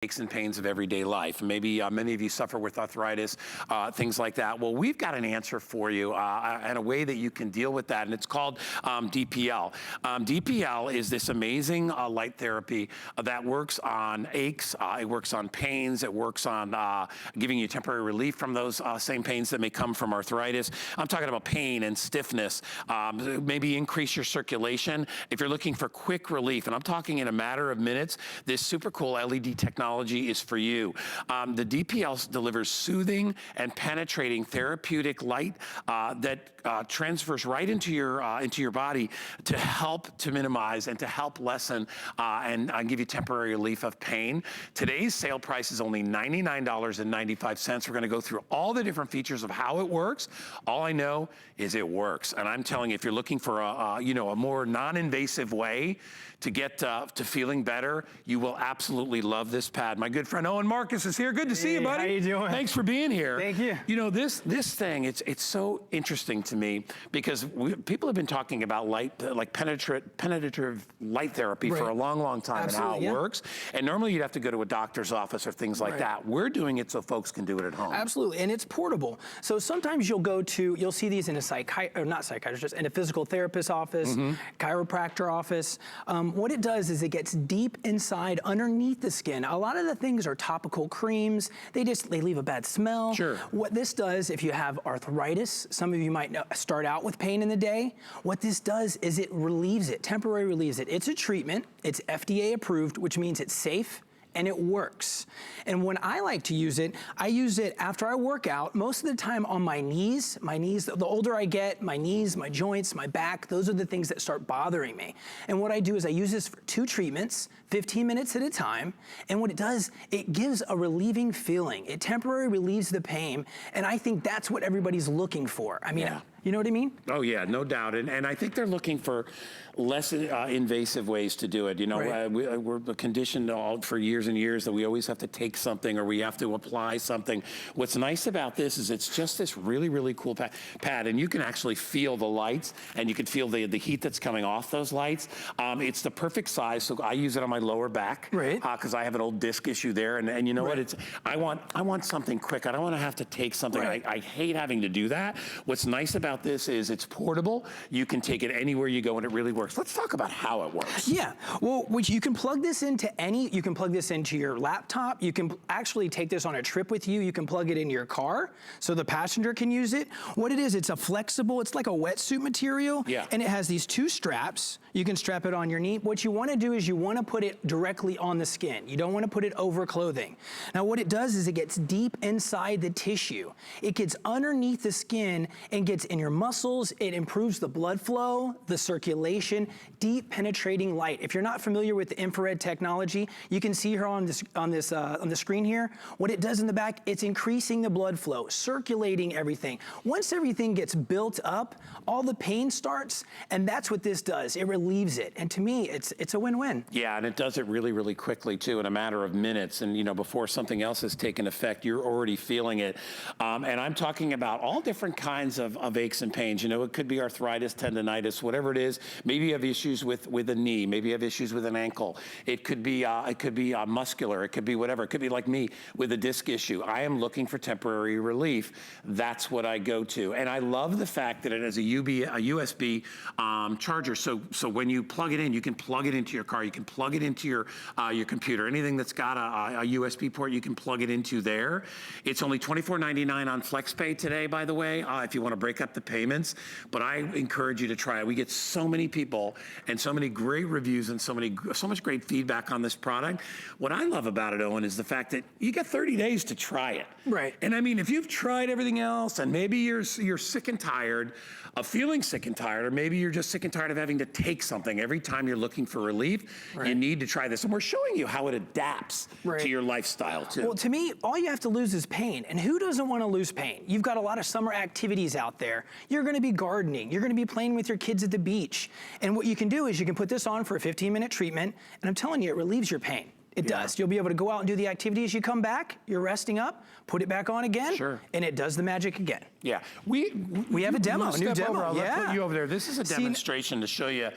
aches and pains of everyday life. Maybe many of you suffer with arthritis, things like that. Well, we've got an answer for you and a way that you can deal with that, and it's called DPL. DPL is this amazing light therapy that works on aches, it works on pains, it works on giving you temporary relief from those same pains that may come from arthritis. I'm talking about pain and stiffness, maybe increase your circulation. If you're looking for quick relief, and I'm talking in a matter of minutes, this super cool LED technology is for you. The DPL delivers soothing and penetrating therapeutic light that transfers right into your body to help to minimize and to help lessen and give you temporary relief of pain. Today's sale price is only $99.95. We're going to go through all the different features of how it works. All I know is it works, and I'm telling you, if you're looking for a more non-invasive way to get to feeling better, you will absolutely love this pad. My good friend Owen Marcus is here. Good to see you, buddy. How you doing? Thanks for being here. Thank you. You know, this thing, it's so interesting to me because people have been talking about penetrative light therapy for a long time. Absolutely, and how it works. And normally you'd have to go to a doctor's office or things like that. We're doing it so folks can do it at home. Absolutely, and it's portable. So sometimes you'll see these in in a physical therapist office, chiropractor office. What it does is it gets deep inside underneath the skin. A lot of the things are topical creams. They leave a bad smell. Sure. What this does, if you have arthritis, some of you might start out with pain in the day. What this does is it relieves it, temporarily relieves it. It's a treatment. It's FDA approved, which means it's safe and it works. And when I like to use it, I use it after I work out, most of the time on my knees. The older I get, my knees, my joints, my back, those are the things that start bothering me. And what I do is I use this for 2 treatments, 15 minutes at a time. And what it does, it gives a relieving feeling. It temporarily relieves the pain. And I think that's what everybody's looking for. I mean, you know what I mean? Oh yeah, no doubt. And I think they're looking for less invasive ways to do it. You know, we're conditioned for years and years that we always have to take something or we have to apply something. What's nice about this is it's just this really, really cool pad, and you can actually feel the lights and you can feel the heat that's coming off those lights. It's the perfect size, so I use it on my lower back because I have an old disc issue there, and you know what? I want something quick. I don't want to have to take something. I hate having to do that. What's nice about this is it's portable. You can take it anywhere you go and it really works. Let's talk about how it works. Yeah, well, you can plug this into you can plug this into your laptop. You can actually take this on a trip with you. You can plug it in your car so the passenger can use it. What it is, it's a flexible, it's like a wetsuit material. And it has these 2 straps. You can strap it on your knee. What you want to do is you want to put it directly on the skin. You don't want to put it over clothing. Now what it does is it gets deep inside the tissue. It gets underneath the skin and gets in your muscles. It improves the blood flow, the circulation, deep penetrating light. If you're not familiar with the infrared technology, you can see here on the screen here. What it does in the back, it's increasing the blood flow, circulating everything. Once everything gets built up, all the pain starts, and that's what this does. It relieves it, and to me, it's a win-win. Yeah, and it does it really, really quickly too, in a matter of minutes. And you know, before something else has taken effect, you're already feeling it. And I'm talking about all different kinds of aches and pains. You know, it could be arthritis, tendonitis, whatever it is. Maybe you have issues with a knee. Maybe you have issues with an ankle. It could be muscular. It could be whatever. It could be like me with a disc issue. I am looking for temporary relief. That's what I go to. And I love the fact that it has a USB charger. So when you plug it in, you can plug it into your car. You can plug it into your computer. Anything that's got a USB port, you can plug it into there. It's only $24.99 on FlexPay today, by the way, if you want to break up the payments. But I encourage you to try it. We get so many people and so many great reviews and so much great feedback on this product. What I love about it, Owen, is the fact that you get 30 days to try it. And I mean, if you've tried everything else and maybe you're sick and tired of feeling sick and tired, or maybe you're just sick and tired of having to take something every time you're looking for relief, you need to try this. And we're showing you how it adapts to your lifestyle too. Well, to me, all you have to lose is pain. And who doesn't want to lose pain? You've got a lot of summer activities out there. You're going to be gardening. You're going to be playing with your kids at the beach. And what you can do is you can put this on for a 15-minute treatment. And I'm telling you, it relieves your pain. It does. You'll be able to go out and do the activities. You come back, you're resting up, put it back on again, and it does the magic again. Yeah, we have a demo, a new demo. I'll put you over there. This is a demonstration to show you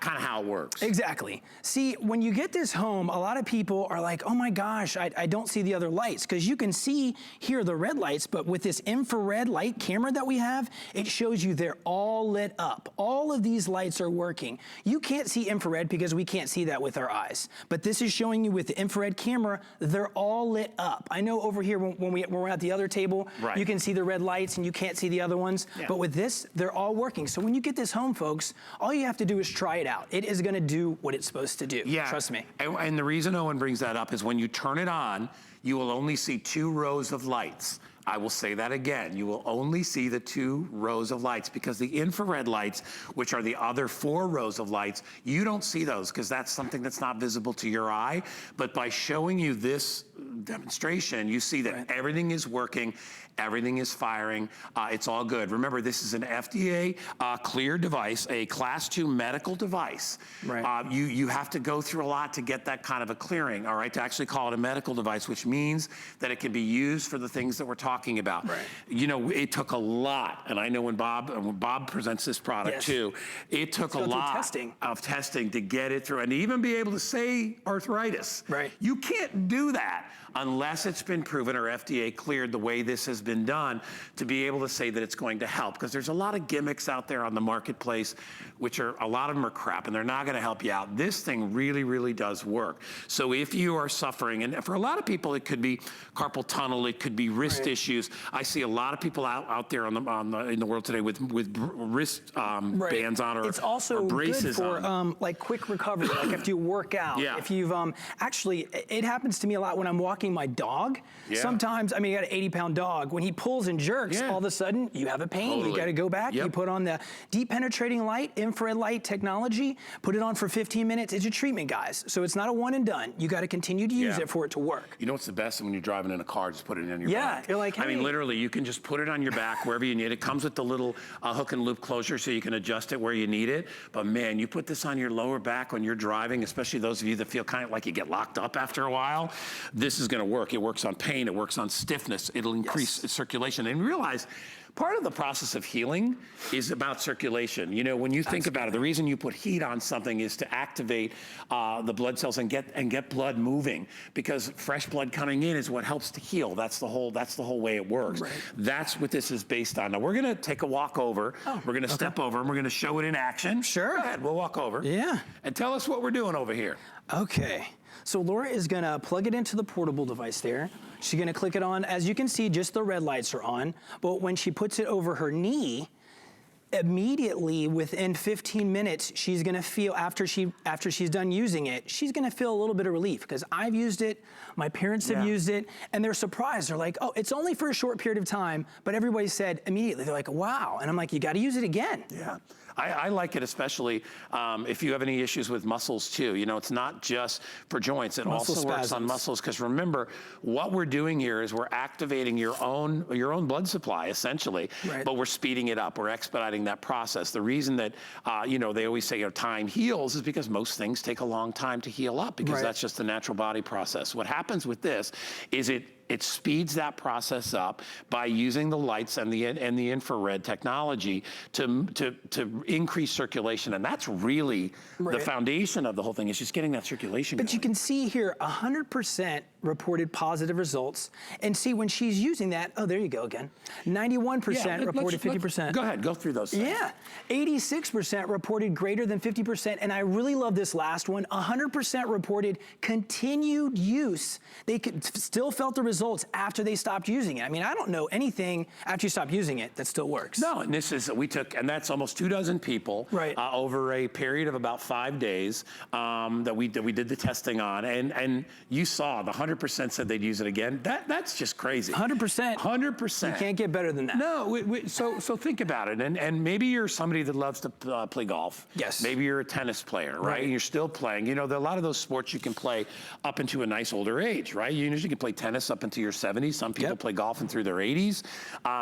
kind of how it works. Exactly. See, when you get this home, a lot of people are like, oh my gosh, I don't see the other lights. Because you can see here the red lights, but with this infrared light camera that we have, it shows you they're all lit up. All of these lights are working. You can't see infrared because we can't see that with our eyes. But this is showing you with the infrared camera, they're all lit up. I know over here when we're at the other table, you can see the red lights and you can't see the other ones. But with this, they're all working. So when you get this home, folks, all you have to do is try it out. It is going to do what it's supposed to do. Trust me. And the reason Owen brings that up is when you turn it on, you will only see 2 rows of lights. I will say that again. You will only see the 2 rows of lights because the infrared lights, which are the other 4 rows of lights, you don't see those because that's something that's not visible to your eye. But by showing you this demonstration, you see that everything is working, everything is firing, it's all good. Remember, this is an FDA cleared device, a class 2 medical device. You have to go through a lot to get that kind of a clearing, all right, to actually call it a medical device, which means that it can be used for the things that we're talking about. You know, it took a lot, and I know when Bob presents this product too, it took a lot of testing to get it through, and to even be able to say arthritis. You can't do that unless it's been proven or FDA cleared the way this has been done to be able to say that it's going to help. Because there's a lot of gimmicks out there on the marketplace, which are, a lot of them are crap and they're not gonna help you out. This thing really, really does work. So if you are suffering, and for a lot of people it could be carpal tunnel, it could be wrist issues. I see a lot of people out there in the world today with wrist bands on or it's also braces good for like quick recovery, like if you work out. If you've actually, it happens to me a lot when I'm walking my dog. Sometimes, I mean, I got an 80-pound dog. When he pulls and jerks, all of a sudden you have a pain. You got to go back. You put on the deep penetrating light, infrared light technology. Put it on for 15 minutes. It's a treatment, guys. So it's not a one and done. You got to continue to use it for it to work. You know what's the best? When you're driving in a car, just put it in your back. You're like, hey. I mean, literally, you can just put it on your back wherever you need it. It comes with the little hook and loop closure so you can adjust it where you need it. But man, you put this on your lower back when you're driving, especially those of you that feel kind of like you get locked up after a while, this is going to work. It works on pain. It works on stiffness. It'll increase circulation. And realize part of the process of healing is about circulation. You know, when you think about it, the reason you put heat on something is to activate the blood cells and get blood moving, because fresh blood coming in is what helps to heal. That's the whole way it works. That's what this is based on. Now we're gonna take a walk over. We're gonna step over and we're gonna show it in action. Go ahead, we'll walk over. And tell us what we're doing over here. Okay. So Laura is gonna plug it into the portable device there. She's gonna click it on. As you can see, just the red lights are on. But when she puts it over her knee, immediately within 15 minutes, she's gonna feel, after she's done using it, she's gonna feel a little bit of relief, because I've used it, my parents have used it, and they're surprised. They're like, oh, it's only for a short period of time, but everybody said immediately, they're like, wow. And I'm like, you gotta use it again. I like it, especially if you have any issues with muscles too. You know, it's not just for joints. It also works on muscles, because remember, what we're doing here is we're activating your own blood supply, essentially, but we're speeding it up. We're expediting that process. The reason that, you know, they always say time heals is because most things take a long time to heal up, because that's just the natural body process. What happens with this is it speeds that process up by using the lights and the infrared technology to increase circulation, and that's really the foundation of the whole thing, is just getting that circulation going. But you can see here 100% reported positive results, and see when she's using that, oh, there you go again, 91% reported 50%. Go ahead, go through those things. 86% reported greater than 50%, and I really love this last one, 100% reported continued use. They still felt the results after they stopped using it. I mean, I don't know anything after you stop using it that still works. No, and this is, and that's almost 24 people over a period of about 5 days that we did the testing on, and you saw the 100% 100% said they'd use it again. That's just crazy. 100%. 100%. You can't get better than that. No, so think about it. And maybe you're somebody that loves to play golf. Yes. Maybe you're a tennis player, right? And you're still playing. You know, there are a lot of those sports you can play up into a nice older age, right? You usually can play tennis up into your 70s. Some people play golf in through their 80s.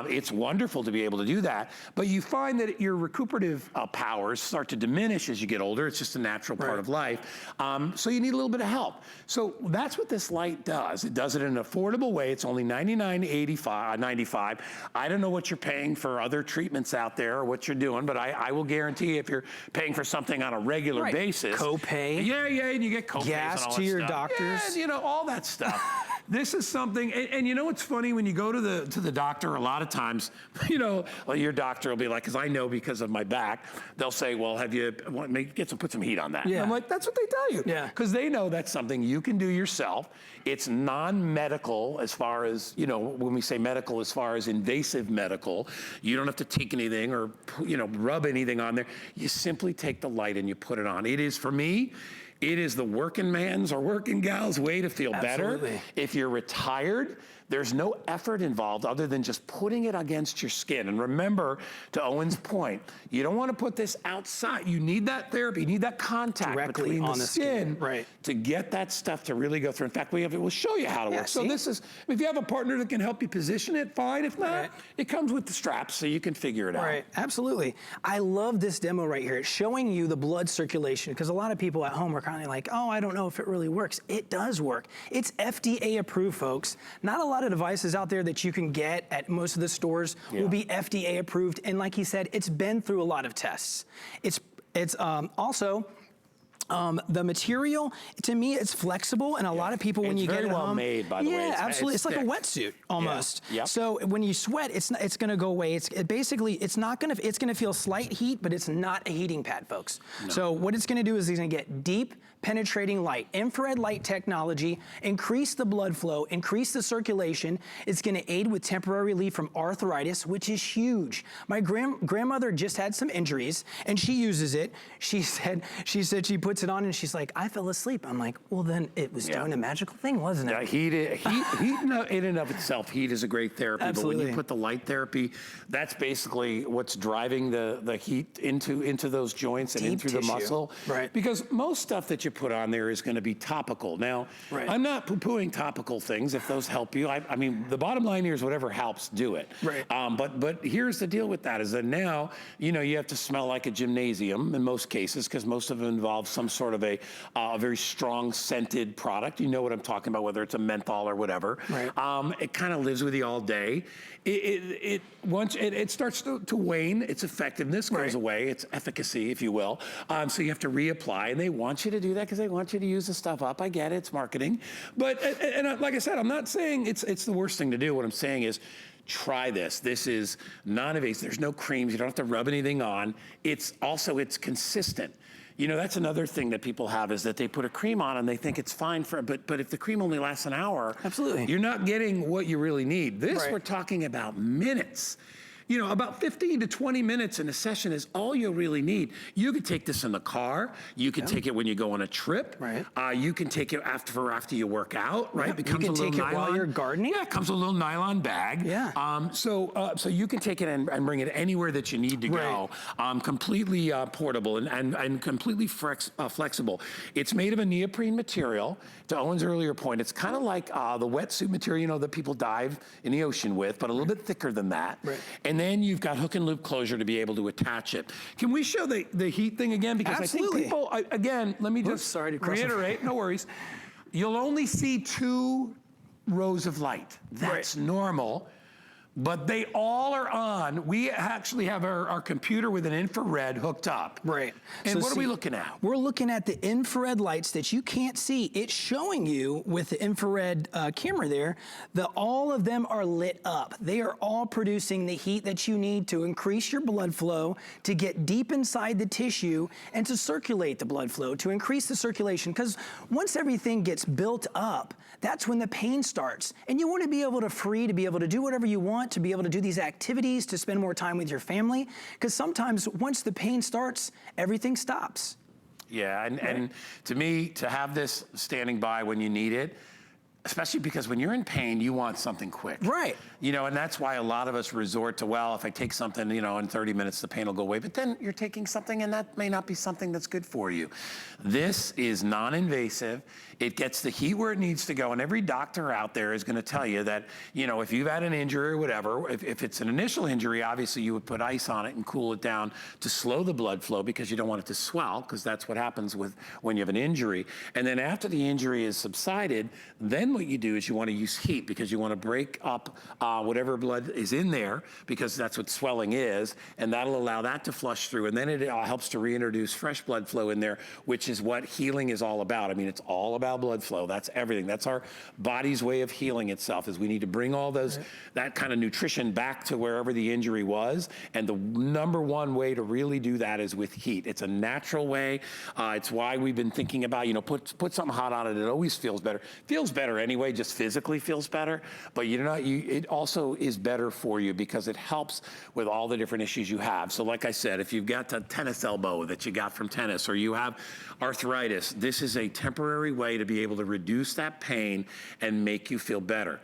It's wonderful to be able to do that. But you find that your recuperative powers start to diminish as you get older. It's just a natural part of life. So you need a little bit of help. So that's what this light does. It does it in an affordable way. It's only $99.95. I don't know what you're paying for other treatments out there or what you're doing, but I will guarantee if you're paying for something on a regular basis. Copay. Yeah, and you get copays Gas and all to that your stuff. doctors. Yeah, you know, all that stuff. This is something, and you know what's funny, when you go to the doctor, a lot of times, you know, well, your doctor will be like, because I know because of my back, they'll say, well, have you, put some heat on that. Yeah. And I'm like, that's what they tell you. Yeah. Because they know that's something you can do yourself. It's non-medical as far as, you know, when we say medical, as far as invasive medical, you don't have to take anything or, you know, rub anything on there. You simply take the light and you put it on. It is, for me, it is the working man's or working gal's way to feel better. If you're retired, there's no effort involved other than just putting it against your skin. And remember, to Owen's point, you don't want to put this outside. You need that therapy. You need that contact directly between on the skin to get that stuff to really go through. In fact, we'll show you how to work. So this is, if you have a partner that can help you position it, fine. If not, it comes with the straps so you can figure it out. Right, absolutely. I love this demo right here. It's showing you the blood circulation, because a lot of people at home are kind of like, oh, I don't know if it really works. It does work. It's FDA approved, folks. Not a lot of devices out there that you can get at most of the stores will be FDA approved. And like he said, it's been through a lot of tests. It's also, the material, to me, it's flexible, and a lot of people, when you get it home, it's very well made, by the way. Yeah, absolutely. It's like a wetsuit almost. Yeah. Yep. So when you sweat, it's going to go away. It's going to feel slight heat, but it's not a heating pad, folks. No. So what it's going to do is it's going to get deep penetrating light, infrared light technology, increase the blood flow, increase the circulation. It's going to aid with temporary relief from arthritis, which is huge. My grandmother just had some injuries, and she uses it. She said she puts it on, and she's like, I fell asleep. I'm like, well, then it was doing a magical thing, wasn't it? Yeah, heat in and of itself, heat is a great therapy. Absolutely. But when you put the light therapy, that's basically what's driving the heat into those joints and in through the muscle. Right. Because most stuff that you put on there is going to be topical. Now, I'm not poo-pooing topical things if those help you. I mean, the bottom line here is whatever helps, do it. Right. But here's the deal with that, is that now, you know, you have to smell like a gymnasium in most cases, because most of them involve some sort of a very strong scented product. You know what I'm talking about, whether it's a menthol or whatever. Right. It kind of lives with you all day. Once it starts to wane, its effectiveness goes away, its efficacy, if you will. So you have to reapply, and they want you to do that because they want you to use the stuff up. I get it, it's marketing. But like I said, I'm not saying it's the worst thing to do. What I'm saying is, try this. This is non-invasive. There's no creams. You don't have to rub anything on. It's consistent. You know, that's another thing that people have, is that they put a cream on and they think it's fine but if the cream only lasts an hour, you're not getting what you really need. This, we're talking about minutes. You know, about 15 to 20 minutes in a session is all you'll really need. You could take this in the car. You can take it when you go on a trip. Right. You can take it after you work out, right? You can take it while you're gardening. Yeah, it comes with a little nylon bag. Yeah. So you can take it and bring it anywhere that you need to go. Completely portable and completely flexible. It's made of a neoprene material. To Owen's earlier point, it's kind of like the wetsuit material, you know, that people dive in the ocean with, but a little bit thicker than that. Right. And then you've got hook and loop closure to be able to attach it. Can we show the heat thing again? Because I think people, again, let me just reiterate, no worries. You'll only see 2 rows of light. That's normal. But they all are on. We actually have our computer with an infrared hooked up. Right. And what are we looking at? We're looking at the infrared lights that you can't see. It's showing you with the infrared camera there that all of them are lit up. They are all producing the heat that you need to increase your blood flow, to get deep inside the tissue, and to circulate the blood flow, to increase the circulation. Because once everything gets built up, that's when the pain starts. And you want to be able to be able to do whatever you want, to be able to do these activities, to spend more time with your family. Because sometimes once the pain starts, everything stops. Yeah, and to me, to have this standing by when you need it, Especially because when you're in pain, you want something quick. Right. You know, and that's why a lot of us resort to, well, if I take something, you know, in 30 minutes, the pain will go away. But then you're taking something and that may not be something that's good for you. This is non-invasive. It gets the heat where it needs to go. And every doctor out there is going to tell you that, you know, if you've had an injury or whatever, if it's an initial injury, obviously you would put ice on it and cool it down to slow the blood flow because you don't want it to swell, because that's what happens when you have an injury. And then after the injury is subsided, then what you do is you want to use heat because you want to break up whatever blood is in there, because that's what swelling is, and that'll allow that to flush through, and then it helps to reintroduce fresh blood flow in there, which is what healing is all about. I mean, it's all about blood flow. That's everything. That's our body's way of healing itself, is we need to bring all those, that kind of nutrition back to wherever the injury was, and the number one way to really do that is with heat. It's a natural way. It's why we've been thinking about, you know, put something hot on it. It always feels better. Feels better anyway, just physically feels better, but it also is better for you because it helps with all the different issues you have. So like I said, if you've got a tennis elbow that you got from tennis, or you have arthritis, this is a temporary way to be able to reduce that pain and make you feel better.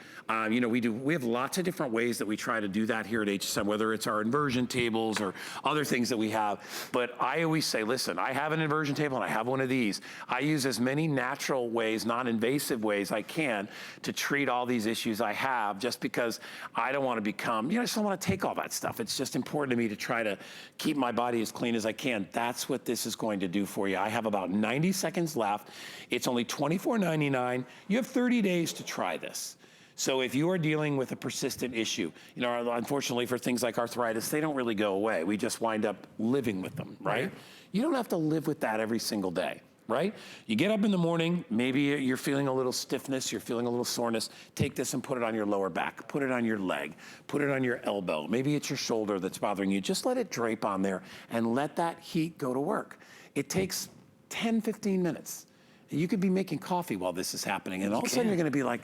You know, we have lots of different ways that we try to do that here at HSM, whether it's our inversion tables or other things that we have. But I always say, listen, I have an inversion table and I have one of these. I use as many natural ways, non-invasive ways I can to treat all these issues I have, just because I don't want to become, you know, I just don't want to take all that stuff. It's just important to me to try to keep my body as clean as I can. That's what this is going to do for you. I have about 90 seconds left. It's only $24.99. You have 30 days to try this. So if you are dealing with a persistent issue, you know, unfortunately for things like arthritis, they don't really go away. We just wind up living with them, right? You don't have to live with that every single day, right? You get up in the morning, maybe you're feeling a little stiffness, you're feeling a little soreness. Take this and put it on your lower back, put it on your leg, put it on your elbow. Maybe it's your shoulder that's bothering you. Just let it drape on there and let that heat go to work. It takes 10, 15 minutes. You could be making coffee while this is happening, and all of a sudden you're gonna be like,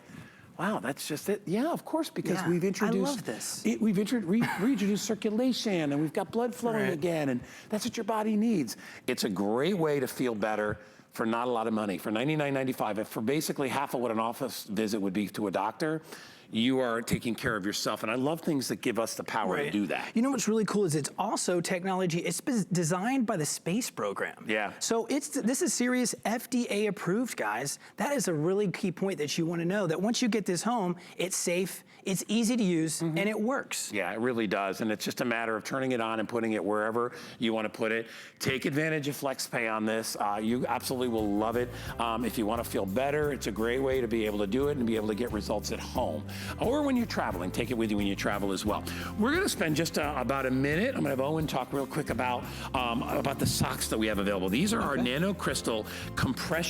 wow, that's just it. Yeah, of course, because we've introduced, I love this. We've reintroduced circulation, and we've got blood flowing again, and that's what your body needs. It's a great way to feel better for not a lot of money, for $99.95, for basically half of what an office visit would be to a doctor. You are taking care of yourself. And I love things that give us the power to do that. You know what's really cool is it's also technology, it's designed by the space program. Yeah. So this is serious, FDA approved, guys. That is a really key point that you want to know, that once you get this home, it's safe, it's easy to use, and it works. Yeah, it really does. And it's just a matter of turning it on and putting it wherever you want to put it. Take advantage of FlexPay on this. You absolutely will love it. If you want to feel better, it's a great way to be able to do it and be able to get results at home. Or when you're traveling, take it with you when you travel as well. We're going to spend just about a minute. I'm going to have Owen talk real quick about the socks that we have available. These are our nano crystal compression